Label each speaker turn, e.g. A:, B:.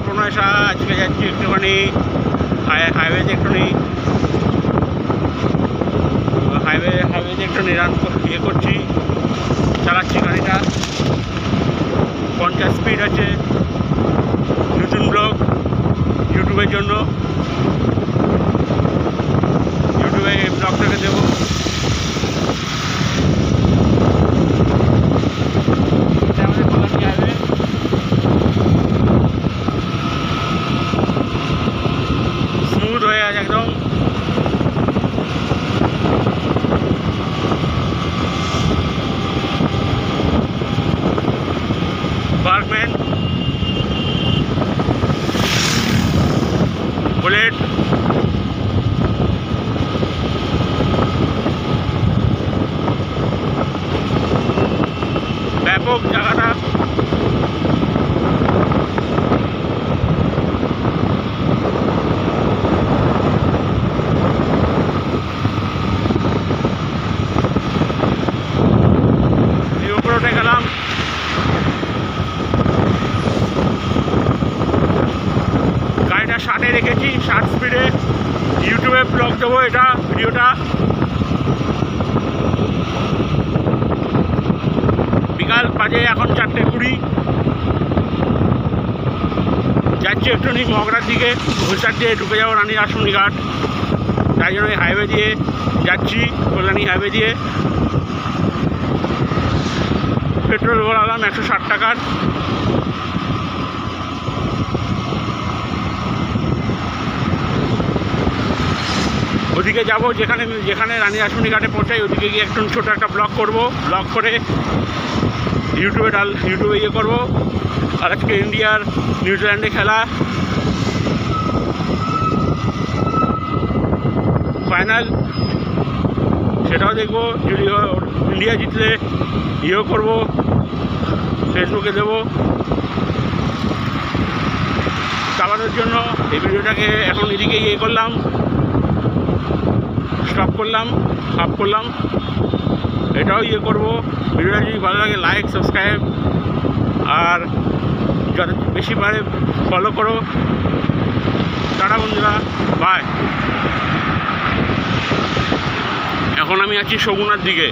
A: প্রণয়সা। আজকে যাচ্ছি একটুখানি হাইওয়েতে একটুখানি হাইওয়েতে একটু ইয়ে করছি, চালাচ্ছি গাড়িটা। 50 স্পিড আছে। নতুন ব্লগ ইউটিউবের জন্য, ইউটিউবে এই ব্লগটাকে দেবো। আমাদের কল্যাণী হাইওয়ে, স্মুথ হয়ে আছে একদম। বার্কম্যান, বুলেট, ব্যাপক জায়গাটা। এই উপরে উঠে গেলাম। গাড়িটা 60-এ রেখেছি, 60 স্পিডে। ইউটিউবে ব্লগ দেবো এটা, ভিডিওটা। বিকাল বাজে এখন 4:20। যাচ্ছি একটুখানি মগরার দিকে, ঘোষার দিয়ে ঢুকে যাবো রানী রাসমণি ঘাট। তাই জন্য হাইওয়ে দিয়ে যাচ্ছি, কল্যাণী হাইওয়ে দিয়ে। পেট্রোল ভরালাম 160 টাকার। ওদিকে যাব, যেখানে রানী রাসমণি ঘাটে পৌঁছাই ওদিকে গিয়ে একটু ছোটো একটা ব্লগ করব। ব্লগ করে ইউটিউবে ইয়ে করবো। আর আজকে ইন্ডিয়ার নিউজিল্যান্ডে খেলা, ফাইনাল, সেটাও দেখবো। যদি ইন্ডিয়া জিতলে ইয়েও করবো, ফেসবুকে দেবো। চালানোর জন্য এই ভিডিওটাকে এখন এদিকে ইয়ে করলাম, স্টপ করলাম, অফ করলাম। এটাও ইয়ে করবো। ভিডিওটা যদি ভালো লাগে লাইক, সাবস্ক্রাইব আর যত বেশি পারে ফলো করো। টাটা বন্ধুরা, বাই। এখন আমি আছি শগুনার দিকে।